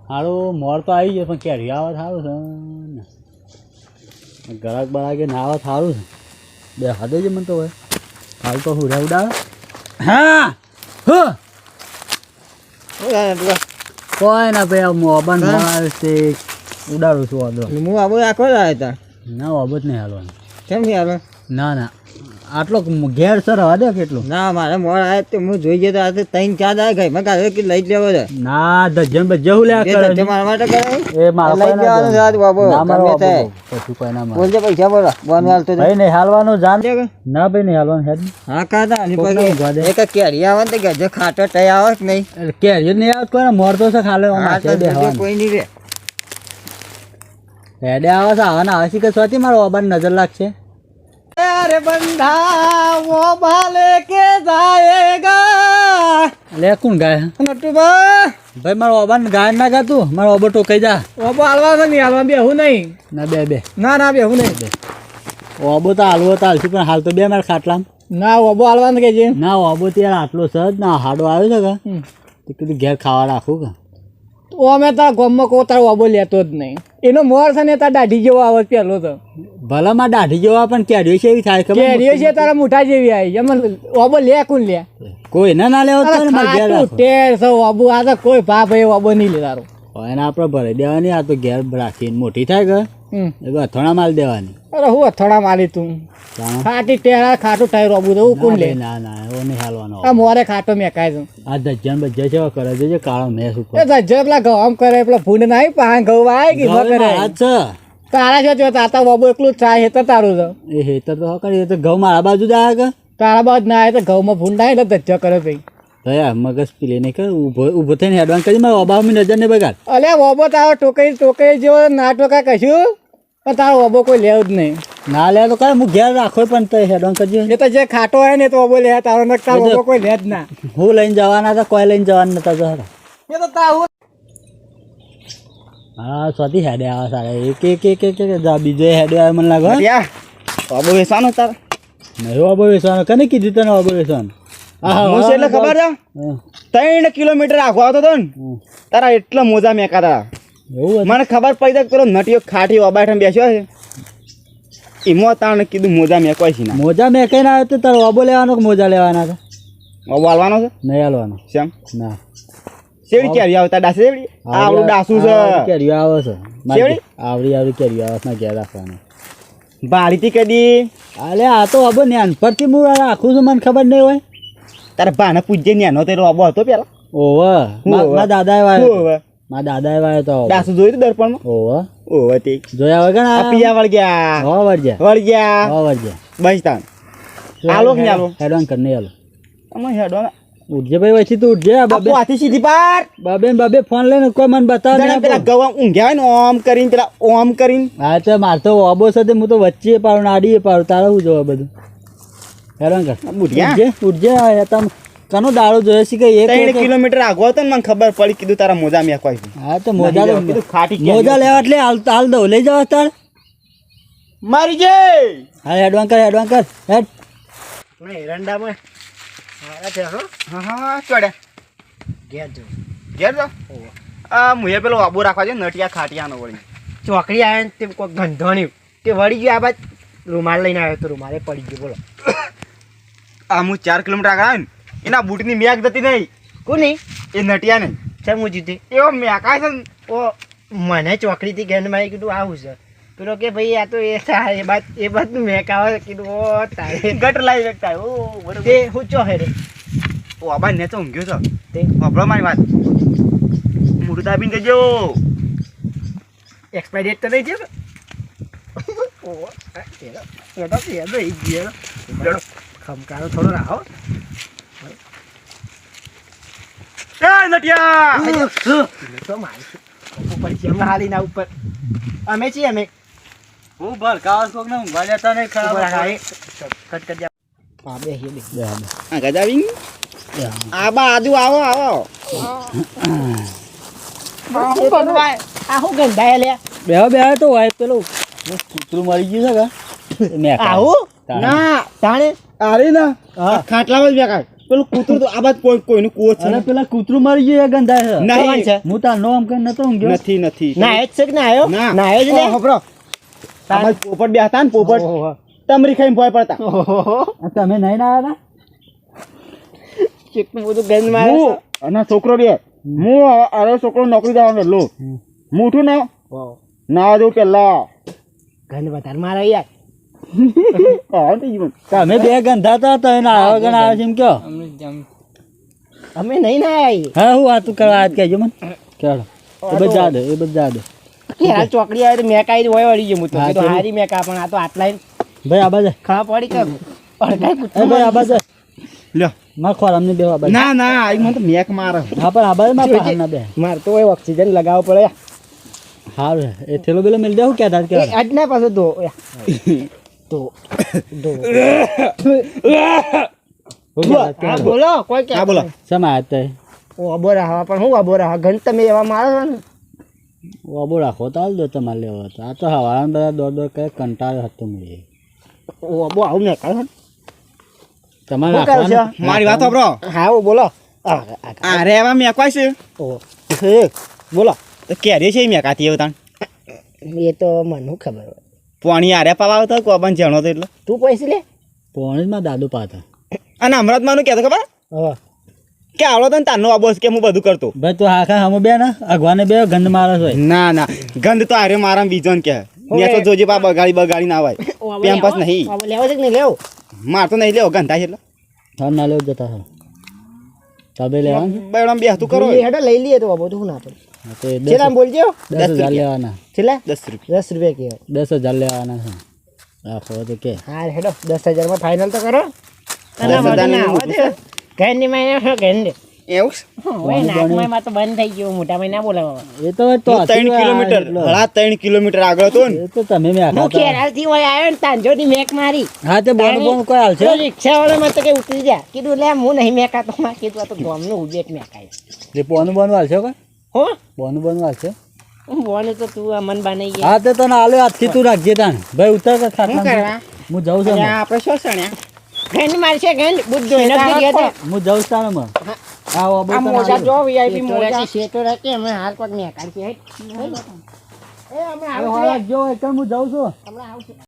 સારું મોર તો આવી ગયો પણ કેરી આવે સારું છે ગળાક બળાકે ના આવે સારું છે બે હાથે જ મને તો હોય હાલ તો હું ઉડાવે હા કોઈ ના ભાઈ મોબાઈલ મોબાઈલ છે ઉડાડું છું વાંધો હું આબો આખો જ આવ્યા હતા ના વાબત નહીં હાલવાનું કેમ નહીં આવે ના ના આટલો ઘેર સર હવા દે કેટલું ના મારે મોડ આવે તો હું જોઈ જતો આજે 3-4 આવે ગઈ મેં કાઢે કે લઈ જ લેવો છે ના દજન બજ્જે હું લે કરે મારા માટે કરે એ મારા લઈ જવાનું છે આજ બાબો ના મારો ગમે તે. પછી કોઈ ના મારે બોલજે પૈસા બોલો બોનવાલ તો ભાઈ નહીં હાલવાનું જાન ના ભાઈ નહીં હાલવાનું હેડ હા કાતા અને કોક ને ઊંઘવા દે. પછી એક કેરી આવે ને તો ગજે ખાટો ટઈ આવે કે નહીં કેરી નહીં આવત કોઈ મોર તો છે ખાલે હા તો જોજો કોઈ નહીં રે હેડે આવે છે આવાના આવે છે કે સ્વાતી મારો ઓબાન નજર લાગશે અરે બંધા વો ભાલે કે જાયેગા લે કોણ ગાય નટુબા ભાઈ મારો ઓબાન ગાય ના ગાતું મારો ઓબો ટોકાઈ જા ઓબો હાલવા છે નહીં હાલવા બેહું નહીં ના બે ના ના બેહું નહીં ઓબો તો હાલવો તો હાલશું પણ હાલ તો બે મારે ખાટલામ ના ઓબો હાલવાનું કે છે ના ઓબો તો યાર આટલો સજ ના હાડો આવ્યો છે કે તો કીધું ઘેર ખાવા રાખું કે ઓ અમે તાર ગામમાં કોઈ તારો ઓબો લેતો જ નહીં એનો મોર છે ને તાર દાઢી જેવો આવે પેલો તો ભલા માં દાઢી જેવા પણ કેરીઓ છે એવી થાય કેરીઓ છે તારા મુઠા જેવી આવી એમ ઓબો લે કોણ લે કોઈ ના લેવો તો ને મારે ઘેર ખાટું ટેર છે ઓબો આ તો કોઈ ભા ભાઈ ઓબો નહીં લે તારો એને આપણે ભરાઈ દેવાની આ તો ઘેર રાખીને મોટી થાય કે એ અથોણા માલ દેવાની અરે હું અથડા મારી તું જાણો? ખાટી ટેરા ખાટું ટાયર ઓબું તો કોણ લે ના ના એવો નહીં હાલવાનો આ મોરે ખાટો મેકાય છે આ દજ્જન બજ્જા છે કરે છે કાળો મેસ ઉપર એ જજ્જર પેલા ઘઉં કરે પેલા ભૂંડ નાઈ પાન ઘઉં આવે કે ન કરે આ છે તારા છે જો તાતા બાબુ એકલું જ થાય તો તારું છે એ હેતર તો કરી એ તો ઘઉં મારા બાજુ જ આવ્યા કે તારા બાદ ના આવે તો ઘઉંમાં ભૂંડ નાય એટલે ધજ્જો કરે ભાઈ ભયા મગજ પીલે નહીં કર ઊભો થઈને એડવાન્સ કરી મારા ઓબામાં નજર ને બગાડ અલે ઓબો તારો ટોકાઈ જેવો ના ટોકા કશું પણ તારો ઓબો કોઈ લેવ જ નહીં ના લે તો કરે હું ઘેર રાખો પણ તો એડવાન્સ કરજો એ તો જે ખાટો હોય ને તો ઓબો લે તારો ને તારો ઓબો કોઈ લે જ ના હું લઈને જવાના હતા કોઈ લઈને જવાના નતા જવાના એ તો તારું હા સ્વાતી હેડે આવે સારા એક જા બીજો હેડે આવે મને લાગે ઓબો વેસાનો તારા નહીં ઓબો વેચવાનો કને કીધું તને ઓબો વેચવાનું હું છે એટલે ખબર છે 3 કિલોમીટર આખો આવતો હતો ને તારા એટલા મોજા મેકાતા એવું મને ખબર પડી કે પેલો નટિયો ખાટી ઓબાઠમ બેસ્યો છે એમાં તાણે કીધું મોજા મેકવાય છે ના મોજા મેં કઈ ના આવે તો તારો ઓબો લેવાનો કે મોજા લેવાના હતા ઓબો હાલવાનો છે નહીં હાલવાનો શેમ ના શેવડી ક્યારે આવતા ડાસે શેવડી આવડું ડાસું છે કેરીઓ આવે છે શેવડી? આવડી કેરીઓ આવે છે ઘેર રાખવાનું ભારીથી કદી અલે આ તો ઓબો નાનપણથી હું રાખું છું મને ખબર નહીં હોય તારા ભાને પૂજ્ય ન્યાનો તેરો ઓબો હતો પેલા ઓવા મારા દાદા વાયો ઓવે મારા દાદા વાયો તો ડાસું જોયું દર્પણમાં ઓવા ઓવે તે જોયા વગર આ પિયા વળગ્યા હો વળજ્યા વળગ્યા બસ તાન આલો કે આલો હેડવાન કર નહીં આલો અમે હેડો ઉઠજે ભાઈ પછી તું ઉઠજે બાબુ હાથી સીધી પાર બાબે ફોન લઈને કોઈ મને બતાવ જણા પેલા ગવા ઊંઘ્યા હોય ને ઓમ કરીને પેલા ઓમ કરીને હા તો માર તો ઓબો સાથે હું તો વચ્ચે પાડું આડીએ પાડું તારે શું જોવા બધું હેરાન કર બુઢિયા ઉઠજે તમે કનો દાડો જોયો છે કે 3 કિલોમીટર આગળ હતો ને મને ખબર પડી કીધું તારા મોજા મેકવાય છે હા તો મોજા કીધું ખાટી મોજા લેવા એટલે હાલ દો લઈ જાવ તાર મારી જે હા હેડવાન કર હેડ એરંડામાં હા હા ચોડે ઘેર જો આ મુએ પેલો આબુ રાખવા છે નટિયા ખાટિયાનો વળી ચોકડી આવે ને તે કોઈ ગંધોણ્યું તે વળી ગયું આ બાદ રૂમાલ લઈને આવ્યો તો રૂમાલે પડી ગયો બોલો આ હું 4 કિલોમીટર આગળ આવ્યો ને એના બૂટની મેક જતી નહીં કોની એ નટિયા નહીં છે હું જીતી એવો મેકાય છે ઓ મને ચોકડીથી ગેન્ડ મારી કીધું આવું છે પેલો કે ભાઈ આ તો એ બાદ મેક આવે કીધું ઓ તારે ગટ લાવી વેકતા ઓ તે હું ચો હે રે ઓ આબા ને તો ઊંઘ્યો છો તે ખબરો મારી વાત મોઢું દાબીને જજો એક્સપાયર ડેટ તો નહીં છે ઓ એડા એ ગયો ખમકારો થોડો રાહો એ નટિયા તો મારી ઉપર છે અમે હાલી ના ઉપર અમે છીએ અમે હું ભરકાવ કોક ને ઊંઘવા જતા નહીં ખરાબ કટ કરી દે આ બે હે બે આ ગજાવી આ બા આદુ આવો આ હું ગંધાય લે બે તો હોય પેલું કૂતરું મરી ગયું છે કે મેં આવું ના તાણે આરે ના ખાટલામાં જ બેકાર પેલું કૂતરું તો આ બાદ કોઈનું કૂવો જ છે અરે ને? પેલા કૂતરું મરી ગયું એ ગંધાય છે નહીં. છે હું તાર નો આમ કઈ નતો ઊંઘ્યો નથી ના એ જ છે કે ના આવ્યો ના. ના આવ્યો જ ને હબરો આ બાદ પોપટ બે હતા ને પોપટ ઓહો. તમરી ખાઈને ભોય પડતા ઓહો. આ તમે નહીં ના આવ્યા કેટલું બધું ગંધ મારે છે. હું અને છોકરો બે હું અરે છોકરો નોકરી જવાનો લો હું ઉઠું ને ઓહો. ના જો પેલા ગંધ વધારે મારે યાર કોણ થઈ ગયું તમે બે ગંધા હતા તો એના આવા ગણ આવે છે એમ કયો અમે નહીં ના આવી હા હું વાતું કરવા આજ કહેજો મને કેળો એ બધા દે એ બધા દે યાર ચોકડી આવે તો મેક આવી હોય વળી ગયું હું તો હા, કીધું તો- હારી મેક આ પણ આ તો આટલા ભાઈ આ બાજુ ખાવા પડી કે અડધા એ કૂતરું ભાઈ આ બાજુ લ્યો માર ખોર અમને બે આ બાજુ ના ના આ મને તો મેક મારે હા પણ આ બાજુ માં પહાડ ના બે મારે તો હોય ઓક્સિજન લગાવવો પડે હારું એ થેલો બેલો મિલ દેવું કે તાર કે એ આજ ના પાછો દો તો દો હા બોલો કોઈ કે હા બોલો સમા આતે ઓ અબો રહા પણ હું અબો રહા ઘંટ તમે એવા મારો છો ને ઓબો રાખો તો હાલ દો તમારે લેવો હતો આ તો હવાના બધા દોડ કરે કંટાળો હતો મને ઓ અબો આવું મેં કહ્યું તમારે શું કરો છો? રાખવાનું મારી વાત સાંભળો હા ઓ બોલો અરે એવા મેકવાય છે ઓ બોલો તો કેરી છે મેકાતી એવું તાણ એ તો મને શું ખબર હોય પાણી આરે પાવા આવતો કોબન જણો તો એટલે તું પૈસા લે પોણીમાં દાદુ પાતા અને હમણાં જ માનું કહેતો ખબર હા કે આવડો તો ને તારનો આબોસ કે હું બધું કરતો ભાઈ તું આખા હમ બે ને અગવાને બે ગંધ મારસ હોય ના ના ગંધ તો આરે મારા બીજો ને કે ને તો જોજે પા બગાડી ના આવે પેમ્પસ નહીં લેવો છે કે નહીં લેવો માર તો નહીં લેવો ગંધા છે એટલે હા ના લેવું જતા હા તબે લેવાનું છે? બેડમ બે તું કરો લઈ હેડો લઈ લઈએ તો બાબુ શું ના પડે હા, તો એ છેલ્લા બોલજો 10,000 લેવાના છેલ્લા 10 રૂપિયા 10 રૂપિયા કહેવાય 10,000 લેવાના છે રાખો તો કે હા હેડો 10,000 માં ફાઇનલ તો કરો 10,000 ની ઘરની મહિના ઘરની એવું હોય નાકમાં તો બંધ થઈ ગયું મોટા મહિના બોલાવવા એ તો હવે તો 3 કિલોમીટર હળા 3 કિલોમીટર આગળ હતો ને એ તો તમે મેં હું આખા ખેરાલથી હોય આવ્યો ને તાંજોની મેક મારી હા તે બોન કોઈ હાલશે તો રિક્ષાવાળા માં તો કે ઉતરી જા કીધું લે હું નહીં મેકાતો માં કીધું આ તો ગામનું ઉભેક મેકાય એ બોન હાલશે કોઈ હો બોન હાલશે બોને તો તું આ મન બનાવી ગયા હા તે તને આલે આજથી તું રાખજે તાણ ભાઈ ઉતર કે શું ખાટલા કરવા હું જાઉં છું અરે આપણે શું સણ્યા ઘણી મારશે ઘણી બુદ્ધો એનો ગયા તો હું જાઉં છું તાણ માં હા ઓ આ મોજા જો વીઆઈપી મોજા શેતો રાખે અમે હાર કોક મેકાડી એ અમે જો એક હું જાઉં છું હમણાં આવશું